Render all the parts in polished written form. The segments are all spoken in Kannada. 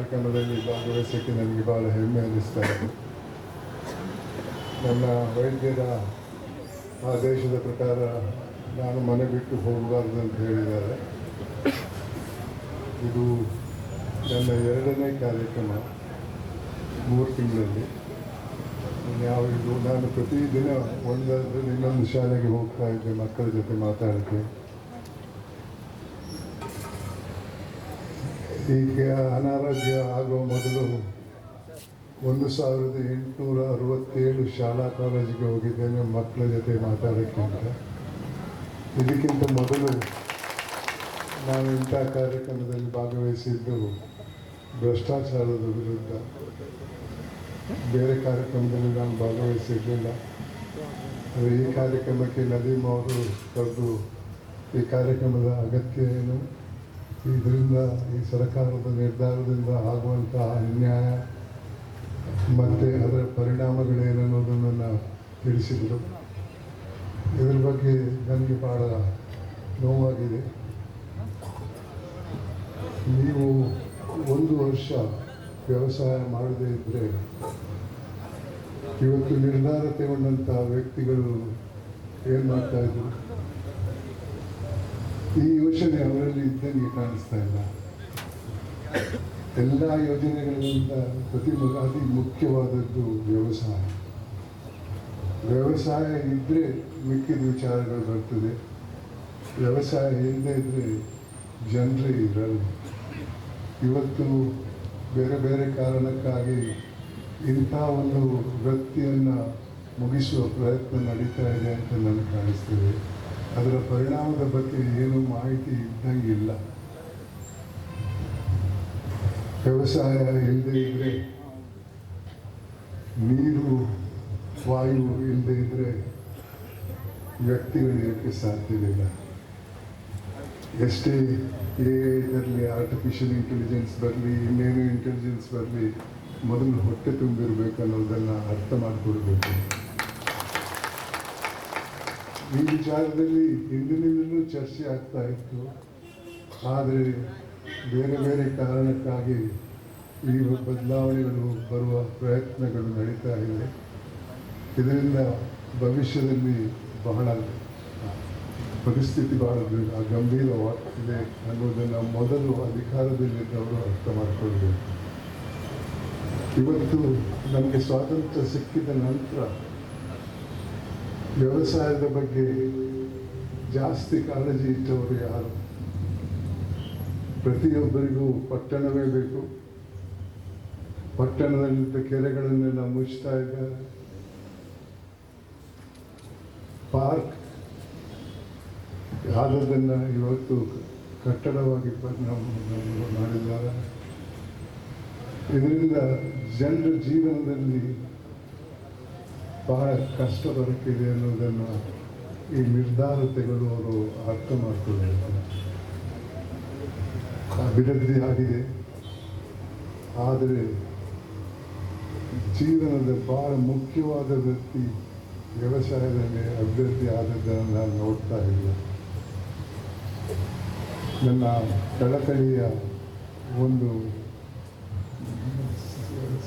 ಕಾರ್ಯಕ್ರಮದಲ್ಲಿ ಭಾಗವಹಿಸೋಕ್ಕೆ ನನಗೆ ಭಾಳ ಹೆಮ್ಮೆ ಅನ್ನಿಸ್ತಾ ಇದೆ. ನನ್ನ ವೈದ್ಯರ ಆದೇಶದ ಪ್ರಕಾರ ನಾನು ಮನೆ ಬಿಟ್ಟು ಹೋಗಬಾರ್ದು ಅಂತ ಹೇಳಿದ್ದಾರೆ. ಇದು ನನ್ನ 2ನೇ ಕಾರ್ಯಕ್ರಮ 3 ತಿಂಗಳಲ್ಲಿ. ಇದು ನಾನು ಪ್ರತಿದಿನ ಒಂದರಲ್ಲಿ ಇನ್ನೊಂದು ಶಾಲೆಗೆ ಹೋಗ್ತಾ ಇದ್ದೆ ಮಕ್ಕಳ ಜೊತೆ ಮಾತಾಡೋಕ್ಕೆ. ಈಗ ಅನಾರೋಗ್ಯ ಆಗುವ ಮೊದಲು 1867 ಶಾಲಾ ಕಾಲೇಜಿಗೆ ಹೋಗಿದ್ದೇನೆ ಮಕ್ಕಳ ಜೊತೆ ಮಾತಾಡೋಕ್ಕೆ ಅಂತ. ಇದಕ್ಕಿಂತ ಮೊದಲು ನಾನು ಇಂಥ ಕಾರ್ಯಕ್ರಮದಲ್ಲಿ ಭಾಗವಹಿಸಿದ್ದು ಭ್ರಷ್ಟಾಚಾರದ ವಿರುದ್ಧ. ಬೇರೆ ಕಾರ್ಯಕ್ರಮದಲ್ಲಿ ನಾನು ಭಾಗವಹಿಸಿರಲಿಲ್ಲ. ಆದರೆ ಈ ಕಾರ್ಯಕ್ರಮಕ್ಕೆ ನದೀಮ್ ಅವರು ಕರೆದು ಈ ಕಾರ್ಯಕ್ರಮದ ಅಗತ್ಯ ಏನು, ಇದರಿಂದ ಈ ಸರ್ಕಾರದ ನಿರ್ಧಾರದಿಂದ ಆಗುವಂತಹ ಅನ್ಯಾಯ ಮತ್ತು ಅದರ ಪರಿಣಾಮಗಳೇನನ್ನೋದನ್ನು ತಿಳಿಸಿದರು. ಇದರ ಬಗ್ಗೆ ನನಗೆ ಭಾಳ ನೋವಾಗಿದೆ. ನೀವು 1 ವರ್ಷ ವ್ಯವಸಾಯ ಮಾಡದೇ ಇದ್ದರೆ ಇವತ್ತು ನಿರ್ಧಾರ ತಗೊಂಡಂಥ ವ್ಯಕ್ತಿಗಳು ಏನು ಮಾಡ್ತಾಯಿದ್ರು, ಈ ಯೋಜನೆ ಅವರಲ್ಲಿ ಇದ್ದಂಗೆ ಕಾಣಿಸ್ತಾ ಇಲ್ಲ. ಎಲ್ಲ ಯೋಜನೆಗಳಿಂದ ಅತಿ ಮುಖ್ಯವಾದದ್ದು ವ್ಯವಸಾಯ. ವ್ಯವಸಾಯ ಇದ್ದರೆ ಮಿಕ್ಕಿದ ವಿಚಾರಗಳು ಬರ್ತದೆ. ವ್ಯವಸಾಯ ಇಲ್ಲದೇ ಇದ್ದರೆ ಜನರೇ ಇರಲ್ಲ. ಇವತ್ತು ಬೇರೆ ಬೇರೆ ಕಾರಣಕ್ಕಾಗಿ ಇಂಥ ಒಂದು ವೃತ್ತಿಯನ್ನು ಮುಗಿಸುವ ಪ್ರಯತ್ನ ನಡೀತಾ ಇದೆ ಅಂತ ನನಗೆ ಕಾಣಿಸ್ತದೆ. ಅದರ ಪರಿಣಾಮದ ಬಗ್ಗೆ ಏನು ಮಾಹಿತಿ ಇದ್ದಂಗಿಲ್ಲ. ವ್ಯವಸಾಯ ಇಲ್ಲದೆ ಇದ್ದರೆ, ನೀರು ವಾಯು ಇಲ್ಲದೆ ಇದ್ದರೆ ವ್ಯಕ್ತಿಗಳಿರೋಕ್ಕೆ ಸಾಧ್ಯವಿಲ್ಲ. ಎಷ್ಟೇ ಇದರಲ್ಲಿ ಆರ್ಟಿಫಿಷಿಯಲ್ ಇಂಟೆಲಿಜೆನ್ಸ್ ಬರಲಿ, ಇನ್ನೇನು ಇಂಟೆಲಿಜೆನ್ಸ್ ಬರಲಿ, ಮೊದಲು ಹೊಟ್ಟೆ ತುಂಬಿರಬೇಕು ಅನ್ನೋದನ್ನು ಅರ್ಥ ಮಾಡಿಕೊಡ್ಬೇಕು. ಈ ವಿಚಾರದಲ್ಲಿ ಹಿಂದಿನಿಂದಲೂ ಚರ್ಚೆ ಆಗ್ತಾ ಇತ್ತು. ಆದರೆ ಬೇರೆ ಬೇರೆ ಕಾರಣಕ್ಕಾಗಿ ಈ ಬದಲಾವಣೆಗಳು ಬರುವ ಪ್ರಯತ್ನಗಳು ನಡೀತಾ ಇವೆ. ಇದರಿಂದ ಭವಿಷ್ಯದಲ್ಲಿ ಬಹಳ ಪರಿಸ್ಥಿತಿ ಬಹಳ ಗಂಭೀರವಾಗ್ತಿದೆ ಅನ್ನೋದನ್ನು ಮೊದಲು ಅಧಿಕಾರದಲ್ಲಿದ್ದವರು ಅರ್ಥ ಮಾಡಿಕೊಳ್ಬೇಕು. ಇವತ್ತು ನಮಗೆ ಸ್ವಾತಂತ್ರ್ಯ ಸಿಕ್ಕಿದ ನಂತರ ವ್ಯವಸಾಯದ ಬಗ್ಗೆ ಜಾಸ್ತಿ ಕಾಳಜಿ ಇಟ್ಟವರು ಯಾರು? ಪ್ರತಿಯೊಬ್ಬರಿಗೂ ಪಟ್ಟಣವೇ ಬೇಕು. ಪಟ್ಟಣದಲ್ಲಿದ್ದ ಕೆರೆಗಳನ್ನೆಲ್ಲ ಮುಚ್ತಾ ಇದ್ದಾರೆ. ಪಾರ್ಕ್ ಆದದನ್ನು ಇವತ್ತು ಕಟ್ಟಡವಾಗಿ ಮಾಡಿದ್ದಾರೆ. ಇದರಿಂದ ಜನರ ಜೀವನದಲ್ಲಿ ಬಹಳ ಕಷ್ಟ ಬರುತ್ತಿದೆ ಅನ್ನೋದನ್ನು ಈ ನಿರ್ಧಾರ ತೆಗೆದುವರು ಅರ್ಥ ಮಾಡಿಕೊಳ್ಳಬೇಕು. ಅಭಿವೃದ್ಧಿ ಆಗಿದೆ, ಆದರೆ ಜೀವನದ ಬಹಳ ಮುಖ್ಯವಾದ ವೃತ್ತಿ ವ್ಯವಸಾಯದಲ್ಲಿ ಅಭಿವೃದ್ಧಿ ಆದದ್ದನ್ನು ನಾನು ನೋಡ್ತಾ ಇಲ್ಲ. ನನ್ನ ಕಳಕಳಿಯ ಒಂದು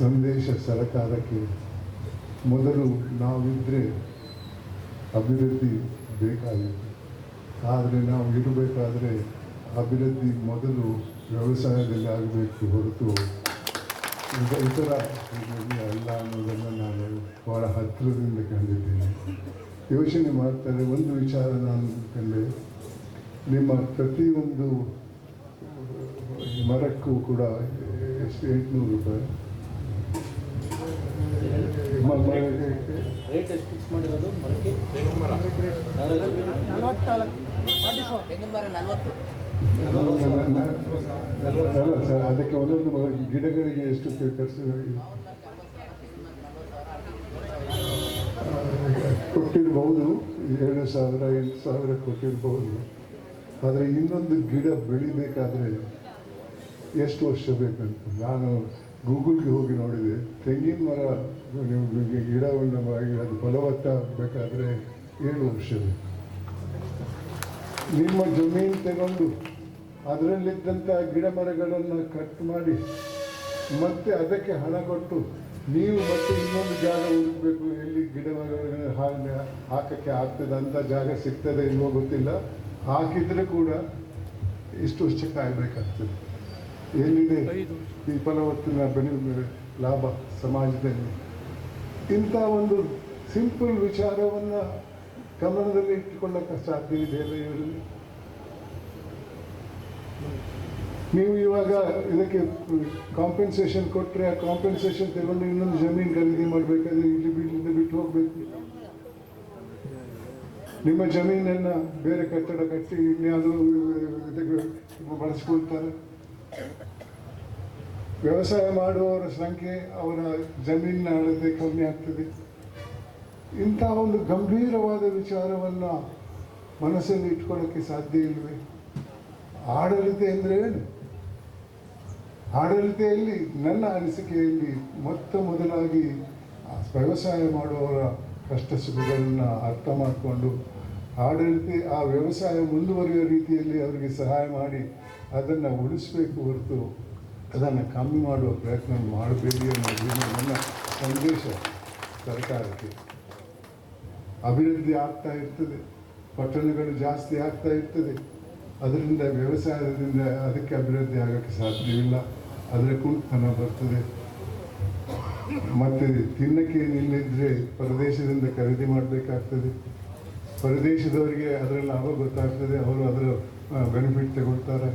ಸಂದೇಶ ಸರ್ಕಾರಕ್ಕೆ, ಮೊದಲು ನಾವಿದ್ದರೆ ಅಭಿವೃದ್ಧಿ ಬೇಕಾಗಿದೆ. ಆದರೆ ನಾವು ಇರಬೇಕಾದ್ರೆ ಅಭಿವೃದ್ಧಿ ಮೊದಲು ವ್ಯವಸಾಯದಲ್ಲಿ ಆಗಬೇಕು ಹೊರತು ಇತರ ಅಲ್ಲ ಅನ್ನೋದನ್ನು ನಾನು ಭಾಳ ಹತ್ತಿರದಿಂದ ಕಂಡಿದ್ದೇನೆ. ಯೋಚನೆ ಮಾಡ್ತಾರೆ. ಒಂದು ವಿಚಾರ ನಾನು ಕಂಡೆ, ನಿಮ್ಮ ಪ್ರತಿಯೊಂದು ಮರಕ್ಕೂ ಕೂಡ ಎಷ್ಟು 800 ರೂಪಾಯಿ ಸರ್. ಅದಕ್ಕೆ ಒಂದೊಂದು ಗಿಡಗಳಿಗೆ ಎಷ್ಟು ಖರ್ಚು ಕೊಟ್ಟಿರ್ಬೋದು, 7,000 8,000 ಕೊಟ್ಟಿರ್ಬೋದು. ಆದರೆ ಇನ್ನೊಂದು ಗಿಡ ಬೆಳಿಬೇಕಾದ್ರೆ ಎಷ್ಟು ವರ್ಷ ಬೇಕಂತ ನಾನು ಗೂಗಲ್ಗೆ ಹೋಗಿ ನೋಡಿದೆ. ತೆಂಗಿನ ಮರ ಗಿಡವನ್ನು ಅದು ಫಲವತ್ತಾಗಬೇಕಾದ್ರೆ 7 ವರ್ಷ ಬೇಕು. ನಿಮ್ಮ ಜಮೀನು ತಗೊಂಡು ಅದರಲ್ಲಿದ್ದಂಥ ಗಿಡ ಮರಗಳನ್ನು ಕಟ್ ಮಾಡಿ ಮತ್ತೆ ಅದಕ್ಕೆ ಹಣ ಕೊಟ್ಟು ನೀವು ಮತ್ತೆ ಇನ್ನೊಂದು ಜಾಗ ಹುಡುಕಬೇಕು, ಎಲ್ಲಿ ಗಿಡ ಮರಗಳನ್ನು ಹಾಕಕ್ಕೆ ಆಗ್ತದೆ ಅಂತ ಜಾಗ ಸಿಗ್ತದೆ ಇಲ್ವೋ ಗೊತ್ತಿಲ್ಲ. ಹಾಕಿದ್ರೆ ಕೂಡ ಇಷ್ಟು ವರ್ಷ ಕಾಯಬೇಕಾಗ್ತದೆ. ಎಲ್ಲಿದೆ ಈ ಫಲವತ್ತಿನ ಬೆಳೆ ಲಾಭ ಸಮಾಜದಲ್ಲಿ? ಇಂಥ ಒಂದು ಸಿಂಪಲ್ ವಿಚಾರವನ್ನು ಗಮನದಲ್ಲಿ ಇಟ್ಟುಕೊಳ್ಳಕ್ಕೆ ಸಾಧ್ಯ ಇದೆಯಲ್ಲ ಇವರಲ್ಲಿ? ನೀವು ಇವಾಗ ಇದಕ್ಕೆ ಕಾಂಪೆನ್ಸೇಷನ್ ಕೊಟ್ಟರೆ ಆ ಕಾಂಪೆನ್ಸೇಷನ್ ತಗೊಂಡು ಇನ್ನೊಂದು ಜಮೀನು ಖರೀದಿ ಮಾಡಬೇಕಾದ್ರೆ ಇಲ್ಲಿಂದ ಬಿಟ್ಟು ಹೋಗಬೇಕು. ನಿಮ್ಮ ಜಮೀನನ್ನು ಬೇರೆ ಕಟ್ಟಡ ಕಟ್ಟಿ ಇನ್ಯಾವುದೋ ಇದಕ್ಕೆ ಬಳಸ್ಕೊಳ್ತಾರೆ. ವ್ಯವಸಾಯ ಮಾಡುವವರ ಸಂಖ್ಯೆ, ಅವರ ಜಮೀನಿನ ಅಳತೆ ಕಮ್ಮಿ ಆಗ್ತದೆ. ಇಂಥ ಒಂದು ಗಂಭೀರವಾದ ವಿಚಾರವನ್ನು ಮನಸ್ಸಲ್ಲಿ ಇಟ್ಕೊಳ್ಳೋಕ್ಕೆ ಸಾಧ್ಯ ಇಲ್ಲವೇ? ಆಡಳಿತ ಅಂದರೆ ಏನು? ಆಡಳಿತೆಯಲ್ಲಿ ನನ್ನ ಅನಿಸಿಕೆಯಲ್ಲಿ ಮೊದಲಾಗಿ ವ್ಯವಸಾಯ ಮಾಡುವವರ ಕಷ್ಟ ಸುಖಗಳನ್ನು ಅರ್ಥ ಮಾಡಿಕೊಂಡು ಆ ವ್ಯವಸಾಯ ಮುಂದುವರಿಯುವ ರೀತಿಯಲ್ಲಿ ಅವರಿಗೆ ಸಹಾಯ ಮಾಡಿ ಅದನ್ನು ಉಳಿಸಬೇಕು ಹೊರತು ಅದನ್ನು ಕಮ್ಮಿ ಮಾಡುವ ಪ್ರಯತ್ನ ಮಾಡಬೇಡಿ ಅನ್ನೋದು ನನ್ನ ಸಂದೇಶ ಸರ್ಕಾರಕ್ಕೆ. ಅಭಿವೃದ್ಧಿ ಆಗ್ತಾ ಇರ್ತದೆ, ಪಟ್ಟಣಗಳು ಜಾಸ್ತಿ ಆಗ್ತಾ ಇರ್ತದೆ, ಅದರಿಂದ ವ್ಯವಸಾಯದಿಂದ ಅದಕ್ಕೆ ಅಭಿವೃದ್ಧಿ ಆಗೋಕ್ಕೆ ಸಾಧ್ಯವಿಲ್ಲ, ಅದರ ಕುಂಟತನ ಬರ್ತದೆ. ಮತ್ತು ತಿನ್ನಕ್ಕೆ ಏನಿಲ್ಲದಿದ್ದರೆ ಪರದೇಶದಿಂದ ಖರೀದಿ ಮಾಡಬೇಕಾಗ್ತದೆ. ಪರದೇಶದವರಿಗೆ ಅದರ ಲಾಭ ಗೊತ್ತಾಗ್ತದೆ, ಅವರು ಅದರ ಬೆನಿಫಿಟ್ ತಗೊಳ್ತಾರೆ.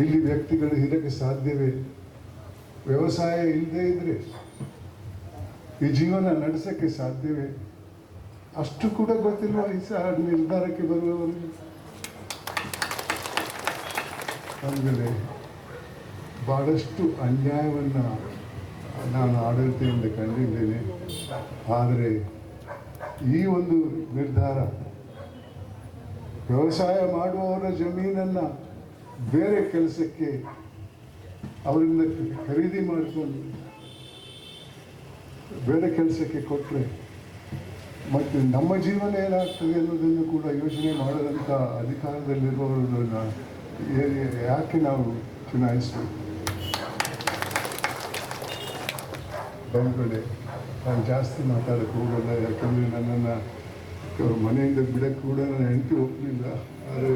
ಇಲ್ಲಿ ವ್ಯಕ್ತಿಗಳು ಇದಕ್ಕೆ ಸಾಧ್ಯವೇ? ವ್ಯವಸಾಯ ಇಲ್ಲದೇ ಇದ್ದರೆ ಈ ಜೀವನ ನಡೆಸೋಕ್ಕೆ ಸಾಧ್ಯವೇ? ಅಷ್ಟು ಕೂಡ ಗೊತ್ತಿಲ್ವ ಈ ನಿರ್ಧಾರಕ್ಕೆ ಬರುವವರಿಗೆ? ಆಮೇಲೆ ಭಾಳಷ್ಟು ಅನ್ಯಾಯವನ್ನು ನಾನು ಆಡಳಿತದಿಂದ ಕಂಡಿದ್ದೇನೆ. ಆದರೆ ಈ ಒಂದು ನಿರ್ಧಾರ ವ್ಯವಸಾಯ ಮಾಡುವವರ ಜಮೀನನ್ನು ಬೇರೆ ಕೆಲಸಕ್ಕೆ ಅವರಿಂದ ಖರೀದಿ ಮಾಡಿಕೊಂಡು ಬೇರೆ ಕೆಲಸಕ್ಕೆ ಕೊಟ್ಟರೆ ಮತ್ತು ನಮ್ಮ ಜೀವನ ಏನಾಗ್ತದೆ ಅನ್ನೋದನ್ನು ಕೂಡ ಯೋಚನೆ ಮಾಡದಂಥ ಅಧಿಕಾರದಲ್ಲಿರುವವರನ್ನ ಯಾಕೆ ನಾವು ಚುನಾಯಿಸಬೇಕು? ಬಂಧುಗಳೇ, ನಾನು ಜಾಸ್ತಿ ಮಾತಾಡೋಕ್ಕೆ ಹೋಗಲ್ಲ, ಯಾಕಂದರೆ ನನ್ನನ್ನು ಮನೆಯಿಂದ ಬಿಡಕ್ಕೆ ಕೂಡ ನನ್ನ ಹೆಂಡತಿ ಹೋಗಲಿಲ್ಲ. ಆದರೆ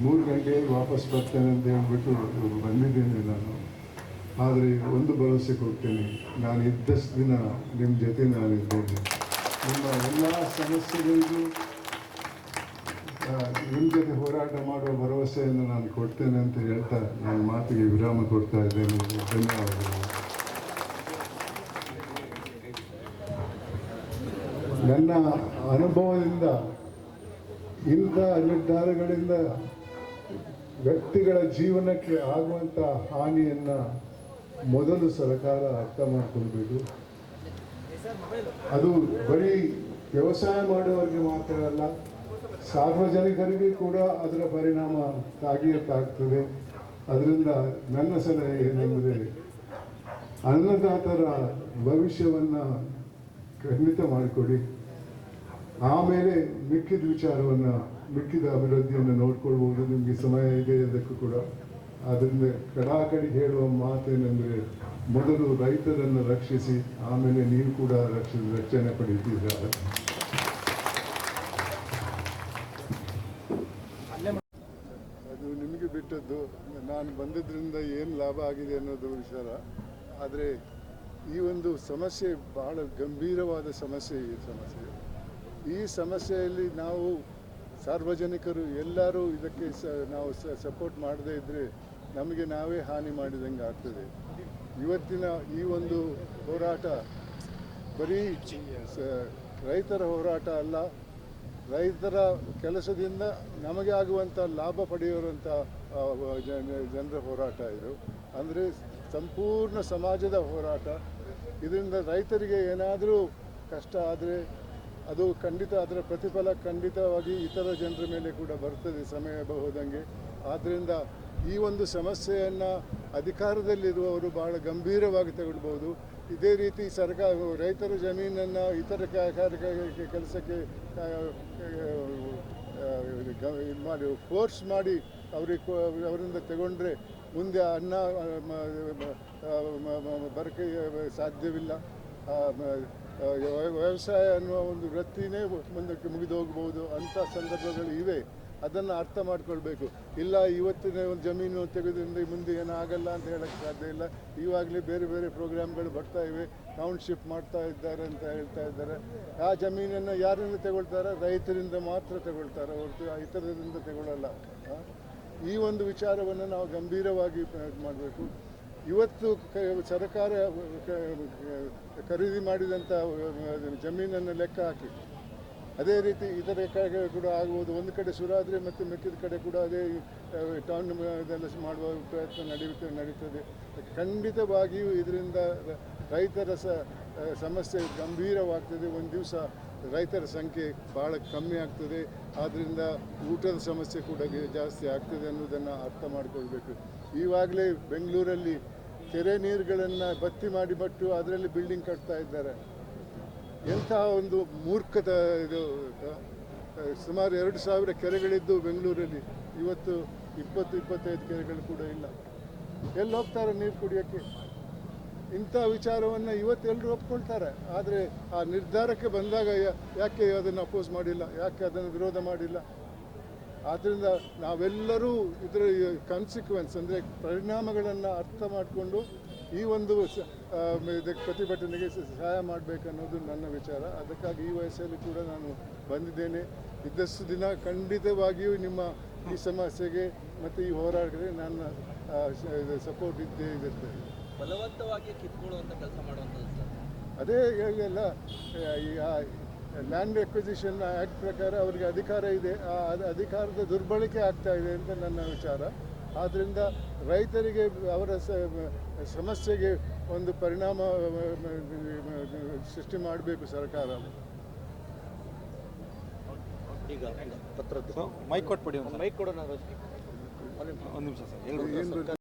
3 ಗಂಟೆಗೆ ವಾಪಸ್ ಬರ್ತೇನೆ ಅಂತ ಹೇಳ್ಬಿಟ್ಟು ಬಂದಿದ್ದೇನೆ ನಾನು. ಆದರೆ ಒಂದು ಭರವಸೆ ಕೊಡ್ತೇನೆ, ನಾನು ಇದ್ದಷ್ಟು ದಿನ ನಿಮ್ಮ ಜೊತೆ ನಾನಿದ್ದೇನೆ. ನಿಮ್ಮ ಎಲ್ಲ ಸಮಸ್ಯೆಗಳಿಗೂ ನಿಮ್ಮ ಜೊತೆ ಹೋರಾಟ ಮಾಡುವ ಭರವಸೆಯನ್ನು ನಾನು ಕೊಡ್ತೇನೆ ಅಂತ ಹೇಳ್ತಾ ನನ್ನ ಮಾತಿಗೆ ವಿರಾಮ ಕೊಡ್ತಾ ಇದ್ದೇನೆ. ಧನ್ಯವಾದಗಳು. ನನ್ನ ಅನುಭವದಿಂದ ಇಂಥ ನಿರ್ಧಾರಗಳಿಂದ ವ್ಯಕ್ತಿಗಳ ಜೀವನಕ್ಕೆ ಆಗುವಂಥ ಹಾನಿಯನ್ನು ಮೊದಲು ಸರ್ಕಾರ ಅರ್ಥ ಮಾಡಿಕೊಳ್ಬೇಕು. ಅದು ಬರೀ ವ್ಯವಸಾಯ ಮಾಡುವವರಿಗೆ ಮಾತ್ರ ಅಲ್ಲ, ಸಾರ್ವಜನಿಕರಿಗೆ ಕೂಡ ಅದರ ಪರಿಣಾಮ ತಾಗಿಯಕ್ಕಾಗ್ತದೆ. ಅದರಿಂದ ನನ್ನ ಸಲಹೆ ಏನೆಂದರೆ, ಅನ್ನದಾತರ ಭವಿಷ್ಯವನ್ನು ಖಂಡಿತ ಮಾಡಿಕೊಡಿ. ಆಮೇಲೆ ಮಿಕ್ಕಿದ ವಿಚಾರವನ್ನು, ಮಿಕ್ಕಿದ ಅಭಿವೃದ್ಧಿಯನ್ನು ನೋಡ್ಕೊಳ್ಬೋದು. ನಿಮಗೆ ಸಮಯ ಇದೆ ಅದಕ್ಕೂ ಕೂಡ. ಅದರಿಂದ ಕಡಾಕಡಿ ಹೇಳುವ ಮಾತೇನೆಂದರೆ, ಮೊದಲು ರೈತರನ್ನು ರಕ್ಷಿಸಿ, ಆಮೇಲೆ ನೀವು ಕೂಡ ರಕ್ಷಣೆ ಪಡೆಯುತ್ತಿದ್ದಾರೆ. ಅದು ನಿಮಗೆ ಬಿಟ್ಟದ್ದು. ನಾನು ಬಂದಿದ್ದರಿಂದ ಏನು ಲಾಭ ಆಗಿದೆ ಅನ್ನೋದು ವಿಚಾರ. ಆದರೆ ಈ ಒಂದು ಸಮಸ್ಯೆ ಬಹಳ ಗಂಭೀರವಾದ ಸಮಸ್ಯೆ. ಈ ಸಮಸ್ಯೆಯಲ್ಲಿ ನಾವು ಸಾರ್ವಜನಿಕರು ಎಲ್ಲರೂ ಇದಕ್ಕೆ ನಾವು ಸಪೋರ್ಟ್ ಮಾಡದೇ ಇದ್ದರೆ ನಮಗೆ ನಾವೇ ಹಾನಿ ಮಾಡಿದಂಗೆ ಆಗ್ತದೆ. ಇವತ್ತಿನ ಈ ಒಂದು ಹೋರಾಟ ಬರೀ ರೈತರ ಹೋರಾಟ ಅಲ್ಲ, ರೈತರ ಕೆಲಸದಿಂದ ನಮಗೆ ಆಗುವಂಥ ಲಾಭ ಪಡೆಯುವಂಥ ಜನರ ಹೋರಾಟ ಇದು. ಅಂದರೆ ಸಂಪೂರ್ಣ ಸಮಾಜದ ಹೋರಾಟ. ಇದರಿಂದ ರೈತರಿಗೆ ಏನಾದರೂ ಕಷ್ಟ ಆದರೆ ಅದು ಖಂಡಿತ ಅದರ ಪ್ರತಿಫಲ ಖಂಡಿತವಾಗಿ ಇತರ ಜನರ ಮೇಲೆ ಕೂಡ ಬರ್ತದೆ ಸಮಯ ಹೋದಂಗೆ. ಆದ್ದರಿಂದ ಈ ಒಂದು ಸಮಸ್ಯೆಯನ್ನು ಅಧಿಕಾರದಲ್ಲಿರುವವರು ಬಹಳ ಗಂಭೀರವಾಗಿ ತಗೊಳ್ಬೋದು. ಇದೇ ರೀತಿ ರೈತರ ಜಮೀನನ್ನು ಇತರ ಕೆಲಸಕ್ಕೆ ಮಾಡಿ ಫೋರ್ಸ್ ಮಾಡಿ ಅವರಿಂದ ತಗೊಂಡ್ರೆ ಮುಂದೆ ಅನ್ನ ಬರಕೆ ಸಾಧ್ಯವಿಲ್ಲ. ವ್ಯವಸಾಯ ಅನ್ನುವ ಒಂದು ವೃತ್ತಿನೇ ಮುಂದಕ್ಕೆ ಮುಗಿದು ಹೋಗ್ಬೋದು ಅಂಥ ಸಂದರ್ಭಗಳು ಇವೆ. ಅದನ್ನು ಅರ್ಥ ಮಾಡ್ಕೊಳ್ಬೇಕು. ಇಲ್ಲ ಇವತ್ತಿನ ಒಂದು ಜಮೀನು ತೆಗೆದ್ರಿಂದ ಮುಂದೆ ಏನೂ ಆಗಲ್ಲ ಅಂತ ಹೇಳೋಕ್ಕೆ ಸಾಧ್ಯ ಇಲ್ಲ. ಇವಾಗಲೇ ಬೇರೆ ಬೇರೆ ಪ್ರೋಗ್ರಾಮ್ಗಳು ಬರ್ತಾ ಇವೆ, ಟೌನ್ಶಿಪ್ ಮಾಡ್ತಾ ಇದ್ದಾರೆ ಅಂತ ಹೇಳ್ತಾ ಇದ್ದಾರೆ. ಆ ಜಮೀನನ್ನು ಯಾರಿಂದ ತಗೊಳ್ತಾರೆ? ರೈತರಿಂದ ಮಾತ್ರ ತಗೊಳ್ತಾರೆ, ಹೊರತು ಇತರರಿಂದ ತಗೊಳ್ಳಲ್ಲ. ಈ ಒಂದು ವಿಚಾರವನ್ನು ನಾವು ಗಂಭೀರವಾಗಿ ಮಾಡಬೇಕು. ಇವತ್ತು ಸರ್ಕಾರ ಖರೀದಿ ಮಾಡಿದಂಥ ಜಮೀನನ್ನು ಲೆಕ್ಕ ಹಾಕಿ ಅದೇ ರೀತಿ ಇತರ ಕಡೆ ಕೂಡ ಆಗ್ಬೋದು. ಒಂದು ಕಡೆ ಸುರಾದರೆ ಮತ್ತು ಮಿಕ್ಕಿದ ಕಡೆ ಕೂಡ ಅದೇ ಟೌನ್ ಇದೆಲ್ಲ ಮಾಡುವ ಪ್ರಯತ್ನ ನಡೀತದೆ. ಖಂಡಿತವಾಗಿಯೂ ಇದರಿಂದ ರೈತರ ಸಮಸ್ಯೆ ಗಂಭೀರವಾಗ್ತದೆ. ಒಂದು ದಿವಸ ರೈತರ ಸಂಖ್ಯೆ ಭಾಳ ಕಮ್ಮಿ ಆಗ್ತದೆ. ಆದ್ದರಿಂದ ಊಟದ ಸಮಸ್ಯೆ ಕೂಡ ಜಾಸ್ತಿ ಆಗ್ತದೆ ಅನ್ನೋದನ್ನು ಅರ್ಥ ಮಾಡಿಕೊಳ್ಬೇಕು. ಈವಾಗಲೇ ಬೆಂಗಳೂರಲ್ಲಿ ಕೆರೆ ನೀರುಗಳನ್ನು ಭರ್ತಿ ಮಾಡಿಬಿಟ್ಟು ಅದರಲ್ಲಿ ಬಿಲ್ಡಿಂಗ್ ಕಟ್ತಾ ಇದ್ದಾರೆ. ಎಂತಹ ಒಂದು ಮೂರ್ಖತ ಇದು! ಸುಮಾರು 2,000 ಕೆರೆಗಳಿದ್ದು ಬೆಂಗಳೂರಲ್ಲಿ, ಇವತ್ತು 20-25 ಕೆರೆಗಳು ಕೂಡ ಇಲ್ಲ. ಎಲ್ಲಿ ಹೋಗ್ತಾರೆ ನೀರು ಕುಡಿಯೋಕ್ಕೆ? ಇಂಥ ವಿಚಾರವನ್ನು ಇವತ್ತು ಎಲ್ಲರೂ ಒಪ್ಕೊಳ್ತಾರೆ. ಆದರೆ ಆ ನಿರ್ಧಾರಕ್ಕೆ ಬಂದಾಗ ಯಾಕೆ ಅದನ್ನು ಅಪೋಸ್ ಮಾಡಿಲ್ಲ, ಯಾಕೆ ಅದನ್ನು ವಿರೋಧ ಮಾಡಿಲ್ಲ? ಆದ್ದರಿಂದ ನಾವೆಲ್ಲರೂ ಇದರ ಕಾನ್ಸಿಕ್ವೆನ್ಸ್ ಅಂದರೆ ಪರಿಣಾಮಗಳನ್ನು ಅರ್ಥ ಮಾಡಿಕೊಂಡು ಈ ಒಂದು ಇದಕ್ಕೆ ಪ್ರತಿಭಟನೆಗೆ ಸಹಾಯ ಮಾಡಬೇಕನ್ನೋದು ನನ್ನ ವಿಚಾರ. ಅದಕ್ಕಾಗಿ ಈ ವಯಸ್ಸಲ್ಲಿ ಕೂಡ ನಾನು ಬಂದಿದ್ದೇನೆ. ಇದ್ದಷ್ಟು ದಿನ ಖಂಡಿತವಾಗಿಯೂ ನಿಮ್ಮ ಈ ಸಮಸ್ಯೆಗೆ ಮತ್ತು ಈ ಹೋರಾಟಕ್ಕೆ ನನ್ನ ಸಪೋರ್ಟ್ ಇದ್ದೇ ಇರ್ತದೆ. ಬಲವಂತವಾಗಿ ಕಿತ್ಕೊಳ್ಳುವಂಥ ಕೆಲಸ ಮಾಡುವಂಥದ್ದು ಅದೇ ಹೇಳಿಲ್ಲ, ಈಗ ಲ್ಯಾಂಡ್ ಎಕ್ವಿಸಿಷನ್ ಆ್ಯಕ್ಟ್ ಪ್ರಕಾರ ಅವರಿಗೆ ಅಧಿಕಾರ ಇದೆ. ಆ ಅಧಿಕಾರದ ದುರ್ಬಳಕೆ ಆಗ್ತಾ ಇದೆ ಅಂತ ನನ್ನ ವಿಚಾರ. ಆದ್ದರಿಂದ ರೈತರಿಗೆ ಅವರ ಸಮಸ್ಯೆಗೆ ಒಂದು ಪರಿಣಾಮ ಸೃಷ್ಟಿ ಮಾಡಬೇಕು ಸರ್ಕಾರ. ಈಗ ಪತ್ರದ್ದು ಮೈಕ್ ಕೊಟ್ಬಿಡಿ, ಮೈಕ್ ಕೊಡೋಣ. ಒಂದು ನಿಮಿಷ ಸರ್.